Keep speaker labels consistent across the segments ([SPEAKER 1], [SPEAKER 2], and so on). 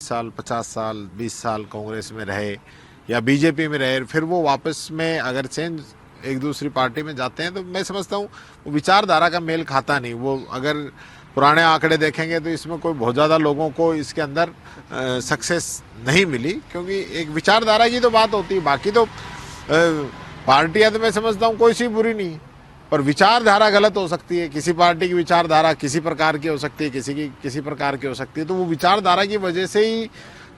[SPEAKER 1] साल 50 साल 20 साल कांग्रेस में रहे या बीजेपी में रहे, फिर वो वापस में अगर चेंज एक दूसरी पार्टी में जाते हैं तो मैं समझता हूँ वो विचारधारा का मेल खाता नहीं। वो अगर पुराने आंकड़े देखेंगे तो इसमें कोई बहुत ज़्यादा लोगों को इसके अंदर सक्सेस नहीं मिली, क्योंकि एक विचारधारा की तो बात होती है। बाकी तो पार्टियां तो मैं समझता हूँ कोई सी बुरी नहीं है, पर विचारधारा गलत हो सकती है। किसी पार्टी की विचारधारा किसी प्रकार की हो सकती है, किसी की किसी प्रकार की हो सकती है। तो वो विचारधारा की वजह से ही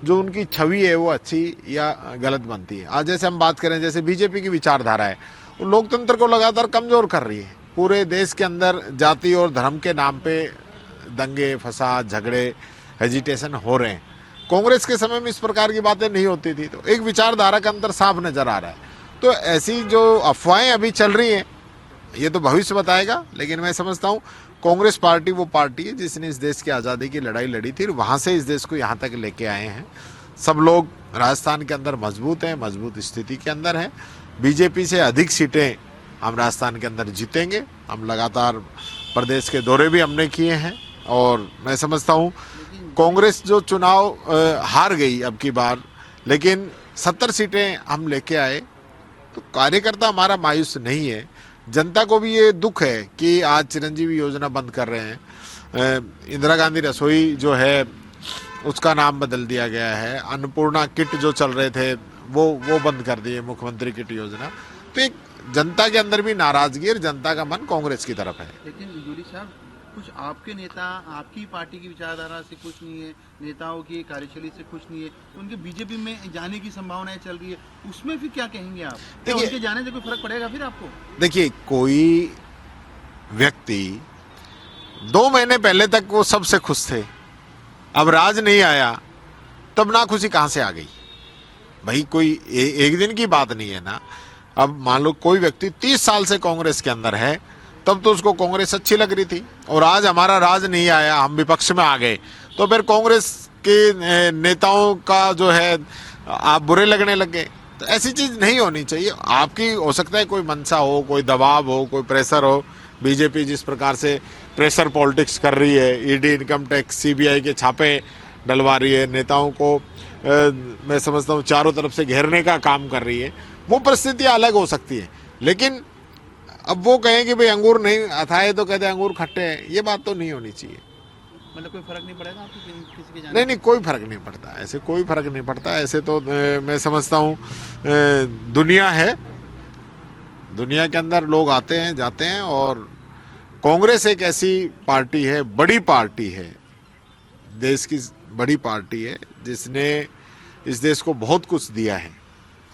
[SPEAKER 1] जो उनकी छवि है वो अच्छी या गलत बनती है। आज जैसे हम बात करें, जैसे बीजेपी की विचारधारा है, वो लोकतंत्र को लगातार कमजोर कर रही है। पूरे देश के अंदर जाति और धर्म के नाम पे दंगे फसाद झगड़े हेजिटेशन हो रहे हैं। कांग्रेस के समय में इस प्रकार की बातें नहीं होती थी। तो एक विचारधारा का अंतर साफ नजर आ रहा है। तो ऐसी जो अफवाहें अभी चल रही हैं ये तो भविष्य बताएगा, लेकिन मैं समझता हूँ कांग्रेस पार्टी वो पार्टी है जिसने इस देश की आज़ादी की लड़ाई लड़ी थी, वहाँ से इस देश को यहाँ तक लेके आए हैं। सब लोग राजस्थान के अंदर मजबूत हैं, मजबूत स्थिति के अंदर हैं। बीजेपी से अधिक सीटें हम राजस्थान के अंदर जीतेंगे। हम लगातार प्रदेश के दौरे भी हमने किए हैं और मैं समझता हूँ कांग्रेस जो चुनाव हार गई अब की बार, लेकिन 70 सीटें हम लेके आए, तो कार्यकर्ता हमारा मायूस नहीं है। जनता को भी ये दुख है कि आज चिरंजीवी योजना बंद कर रहे हैं। इंदिरा गांधी रसोई जो है उसका नाम बदल दिया गया है। अन्नपूर्णा किट जो चल रहे थे वो बंद कर दिए, मुख्यमंत्री किट योजना। तो एक जनता के अंदर भी नाराजगी और जनता का मन कांग्रेस की तरफ है।
[SPEAKER 2] लेकिन यूरी साहब, कुछ आपके नेता आपकी पार्टी की विचारधारा से खुश नहीं है, नेताओं की कार्यशैली से खुश नहीं है, तो उनके बीजेपी में जाने की संभावनाएं चल रही है, उसमें फिर क्या कहेंगे आप? क्या उनके जाने से कोई फर्क पड़ेगा फिर आपको?
[SPEAKER 1] देखिए, कोई व्यक्ति 2 महीने पहले तक वो सबसे खुश थे, अब राज नहीं आया तब ना खुशी कहां से आ गई? भाई कोई एक दिन की बात नहीं है ना। अब मान लो कोई व्यक्ति 30 साल से कांग्रेस के अंदर है, तब तो उसको कांग्रेस अच्छी लग रही थी, और आज हमारा राज नहीं आया, हम विपक्ष में आ गए, तो फिर कांग्रेस के नेताओं का जो है आप बुरे लगने लग गए। तो ऐसी चीज नहीं होनी चाहिए। आपकी हो सकता है कोई मंशा हो, कोई दबाव हो, कोई प्रेशर हो। बीजेपी जिस प्रकार से प्रेशर पॉलिटिक्स कर रही है, ईडी इनकम टैक्स सीबीआई के छापे डलवा रही है, नेताओं को मैं समझता हूँ चारों तरफ से घेरने का काम कर रही है, वो परिस्थितियां अलग हो सकती है। लेकिन अब वो कहें कि भाई अंगूर नहीं अथाए तो कहते अंगूर खट्टे हैं, ये बात तो नहीं होनी चाहिए।
[SPEAKER 2] मतलब कोई फर्क नहीं पड़ेगा आपको किसी के जाने?
[SPEAKER 1] नहीं नहीं, कोई फर्क नहीं पड़ता, ऐसे कोई फर्क नहीं पड़ता। ऐसे तो मैं समझता हूँ दुनिया है, दुनिया के अंदर लोग आते हैं जाते हैं, और कांग्रेस एक ऐसी पार्टी है, बड़ी पार्टी है, देश की बड़ी पार्टी है, जिसने इस देश को बहुत कुछ दिया है।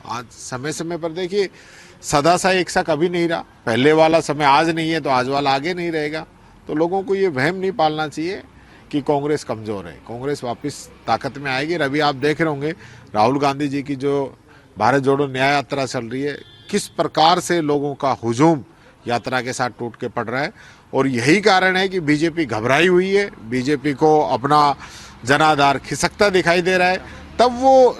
[SPEAKER 1] आज समय समय पर देखिए, सदा सा एक सा कभी नहीं रहा। पहले वाला समय आज नहीं है तो आज वाला आगे नहीं रहेगा। तो लोगों को ये वहम नहीं पालना चाहिए कि कांग्रेस कमजोर है। कांग्रेस वापस ताकत में आएगी। अभी आप देख रहे होंगे राहुल गांधी जी की जो भारत जोड़ो न्याय यात्रा चल रही है, किस प्रकार से लोगों का हुजूम यात्रा के साथ टूट के पड़ रहा है। और यही कारण है कि बीजेपी घबराई हुई है, बीजेपी को अपना जनाधार खिसकता दिखाई दे रहा है, तब वो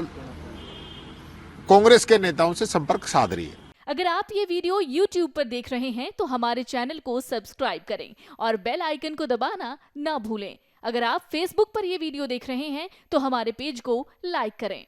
[SPEAKER 1] कांग्रेस के नेताओं से संपर्क साध रही है।
[SPEAKER 3] अगर आप ये वीडियो YouTube पर देख रहे हैं तो हमारे चैनल को सब्सक्राइब करें और बेल आइकन को दबाना ना भूलें। अगर आप Facebook पर ये वीडियो देख रहे हैं तो हमारे पेज को लाइक करें।